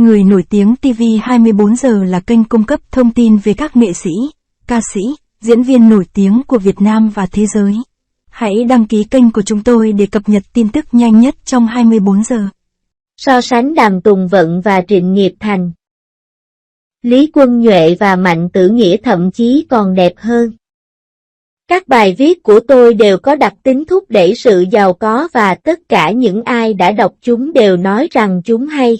Người nổi tiếng TV 24 giờ là kênh cung cấp thông tin về các nghệ sĩ, ca sĩ, diễn viên nổi tiếng của Việt Nam và thế giới. Hãy đăng ký kênh của chúng tôi để cập nhật tin tức nhanh nhất trong 24 giờ. So sánh Đàm Tùng Vận và Trịnh Nghiệp Thành. Lý Quân Nhuệ và Mạnh Tử Nghĩa thậm chí còn đẹp hơn. Các bài viết của tôi đều có đặc tính thúc đẩy sự giàu có và tất cả những ai đã đọc chúng đều nói rằng chúng hay.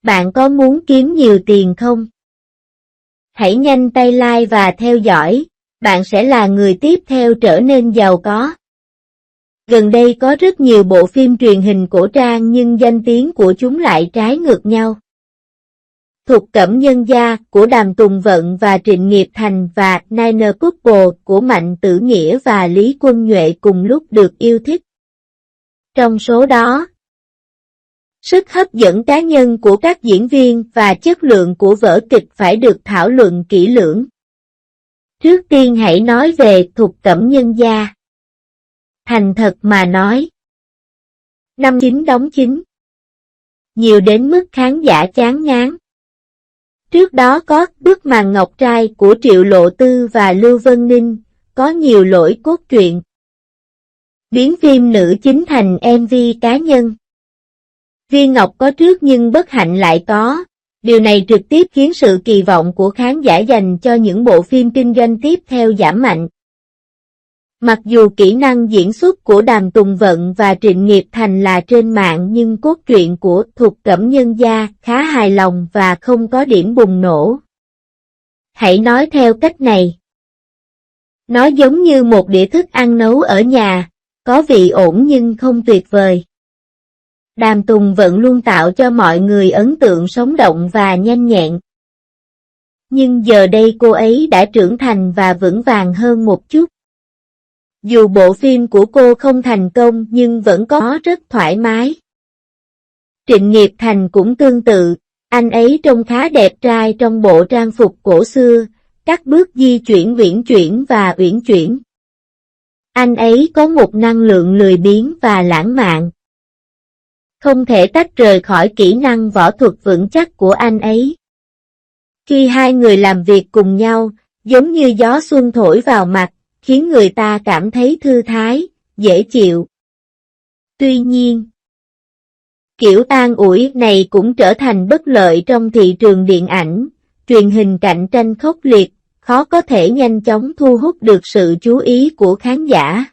Bạn có muốn kiếm nhiều tiền không? Hãy nhanh tay like và theo dõi, bạn sẽ là người tiếp theo trở nên giàu có. Gần đây có rất nhiều bộ phim truyền hình cổ trang nhưng danh tiếng của chúng lại trái ngược nhau. Thục Cẩm Nhân Gia của Đàm Tùng Vận và Trịnh Nghiệp Thành và Nine Couple của Mạnh Tử Nghĩa và Lý Quân Nhuệ cùng lúc được yêu thích. Trong số đó, sức hấp dẫn cá nhân của các diễn viên và chất lượng của vở kịch phải được thảo luận kỹ lưỡng. Trước tiên hãy nói về Thục Cẩm Nhân Gia. Thành thật mà nói, năm 9 đóng chính, nhiều đến mức khán giả chán ngán. Trước đó có Bức Màn Ngọc Trai của Triệu Lộ Tư và Lưu Vân Ninh, có nhiều lỗi cốt truyện. Biến phim nữ chính thành MV cá nhân. Viên Ngọc có trước nhưng bất hạnh lại có, điều này trực tiếp khiến sự kỳ vọng của khán giả dành cho những bộ phim kinh doanh tiếp theo giảm mạnh. Mặc dù kỹ năng diễn xuất của Đàm Tùng Vận và Trịnh Nghiệp Thành là trên mạng nhưng cốt truyện của Thục Cẩm Nhân Gia khá hài lòng và không có điểm bùng nổ. Hãy nói theo cách này. Nó giống như một đĩa thức ăn nấu ở nhà, có vị ổn nhưng không tuyệt vời. Đàm Tùng Vận luôn tạo cho mọi người ấn tượng sống động và nhanh nhẹn. Nhưng giờ đây cô ấy đã trưởng thành và vững vàng hơn một chút. Dù bộ phim của cô không thành công nhưng vẫn có rất thoải mái. Trịnh Nghiệp Thành cũng tương tự, anh ấy trông khá đẹp trai trong bộ trang phục cổ xưa, các bước di chuyển uyển chuyển và uyển chuyển. Anh ấy có một năng lượng lười biếng và lãng mạn. Không thể tách rời khỏi kỹ năng võ thuật vững chắc của anh ấy. Khi hai người làm việc cùng nhau, giống như gió xuân thổi vào mặt, khiến người ta cảm thấy thư thái, dễ chịu. Tuy nhiên, kiểu an ủi này cũng trở thành bất lợi trong thị trường điện ảnh, truyền hình cạnh tranh khốc liệt, khó có thể nhanh chóng thu hút được sự chú ý của khán giả.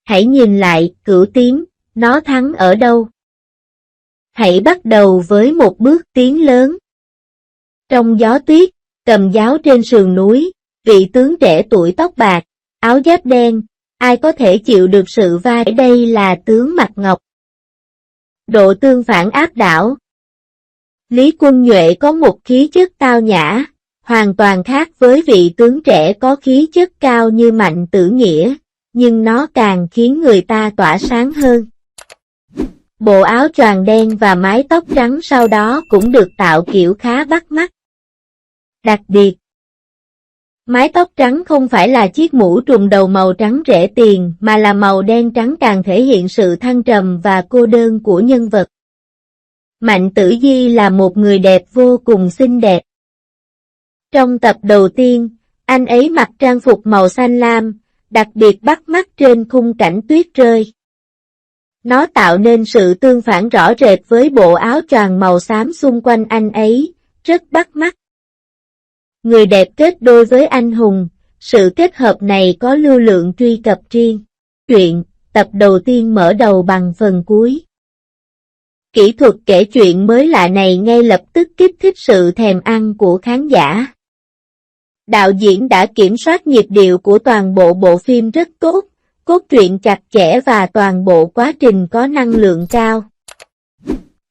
Hãy nhìn lại, Cửu Tím, nó thắng ở đâu? Hãy bắt đầu với một bước tiến lớn. Trong gió tuyết, cầm giáo trên sườn núi, vị tướng trẻ tuổi tóc bạc, áo giáp đen, ai có thể chịu được sự vai đây là tướng Mặt Ngọc. Độ tương phản áp đảo. Lý Quân Nhuệ có một khí chất tao nhã, hoàn toàn khác với vị tướng trẻ có khí chất cao như Mạnh Tử Nghĩa, nhưng nó càng khiến người ta tỏa sáng hơn. Bộ áo choàng đen và mái tóc trắng sau đó cũng được tạo kiểu khá bắt mắt. Đặc biệt, mái tóc trắng không phải là chiếc mũ trùm đầu màu trắng rẻ tiền mà là màu đen trắng càng thể hiện sự thăng trầm và cô đơn của nhân vật. Mạnh Tử Di là một người đẹp vô cùng xinh đẹp. Trong tập đầu tiên, anh ấy mặc trang phục màu xanh lam, đặc biệt bắt mắt trên khung cảnh tuyết rơi. Nó tạo nên sự tương phản rõ rệt với bộ áo choàng màu xám xung quanh anh ấy, rất bắt mắt. Người đẹp kết đôi với anh hùng, sự kết hợp này có lưu lượng truy cập riêng. Truyện, tập đầu tiên mở đầu bằng phần cuối. Kỹ thuật kể chuyện mới lạ này ngay lập tức kích thích sự thèm ăn của khán giả. Đạo diễn đã kiểm soát nhịp điệu của toàn bộ bộ phim rất tốt, cốt truyện chặt chẽ và toàn bộ quá trình có năng lượng cao.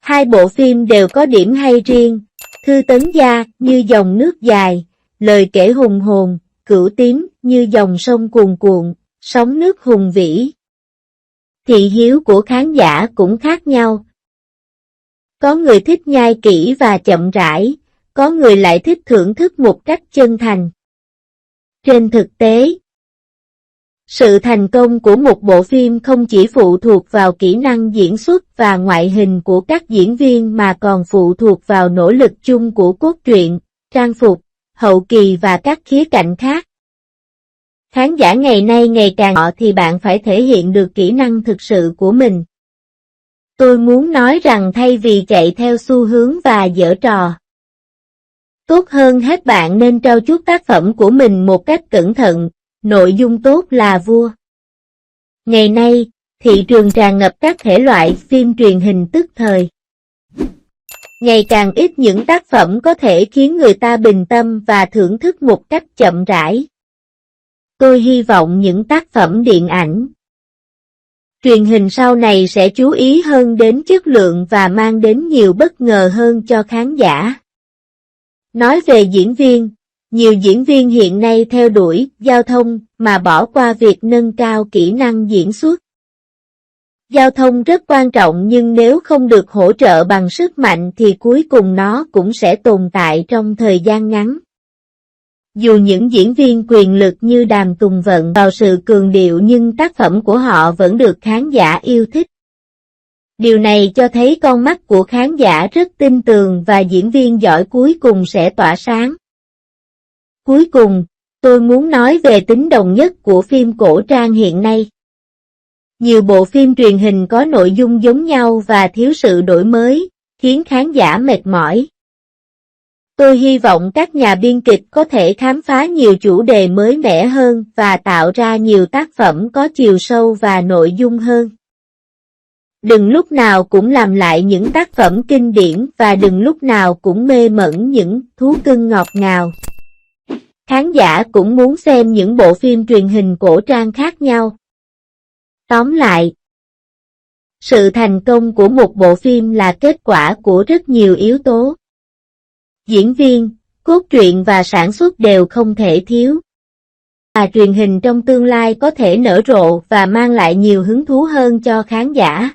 Hai bộ phim đều có điểm hay riêng, Thư Tấn Gia như dòng nước dài, lời kể hùng hồn, Cửu Tím như dòng sông cuồn cuộn, sóng nước hùng vĩ. Thị hiếu của khán giả cũng khác nhau. Có người thích nhai kỹ và chậm rãi, có người lại thích thưởng thức một cách chân thành. Trên thực tế, Sự thành công của một bộ phim không chỉ phụ thuộc vào kỹ năng diễn xuất và ngoại hình của các diễn viên mà còn phụ thuộc vào nỗ lực chung của cốt truyện, trang phục, hậu kỳ và các khía cạnh khác. Khán giả ngày nay ngày càng họ thì bạn phải thể hiện được kỹ năng thực sự của mình. Tôi muốn nói rằng thay vì chạy theo xu hướng và giở trò, tốt hơn hết bạn nên trau chuốt tác phẩm của mình một cách cẩn thận, nội dung tốt là vua. Ngày nay, thị trường tràn ngập các thể loại phim truyền hình tức thời. Ngày càng ít những tác phẩm có thể khiến người ta bình tâm và thưởng thức một cách chậm rãi. Tôi hy vọng những tác phẩm điện ảnh, truyền hình sau này sẽ chú ý hơn đến chất lượng và mang đến nhiều bất ngờ hơn cho khán giả. Nói về diễn viên, nhiều diễn viên hiện nay theo đuổi giao thông mà bỏ qua việc nâng cao kỹ năng diễn xuất. Giao thông rất quan trọng nhưng nếu không được hỗ trợ bằng sức mạnh thì cuối cùng nó cũng sẽ tồn tại trong thời gian ngắn. Dù những diễn viên quyền lực như Đàm Tùng Vận vào sự cường điệu nhưng tác phẩm của họ vẫn được khán giả yêu thích. Điều này cho thấy con mắt của khán giả rất tin tường và diễn viên giỏi cuối cùng sẽ tỏa sáng. Cuối cùng, tôi muốn nói về tính đồng nhất của phim cổ trang hiện nay. Nhiều bộ phim truyền hình có nội dung giống nhau và thiếu sự đổi mới, khiến khán giả mệt mỏi. Tôi hy vọng các nhà biên kịch có thể khám phá nhiều chủ đề mới mẻ hơn và tạo ra nhiều tác phẩm có chiều sâu và nội dung hơn. Đừng lúc nào cũng làm lại những tác phẩm kinh điển và đừng lúc nào cũng mê mẩn những thú cưng ngọt ngào. Khán giả cũng muốn xem những bộ phim truyền hình cổ trang khác nhau. Tóm lại, sự thành công của một bộ phim là kết quả của rất nhiều yếu tố. Diễn viên, cốt truyện và sản xuất đều không thể thiếu. Và truyền hình trong tương lai có thể nở rộ và mang lại nhiều hứng thú hơn cho khán giả.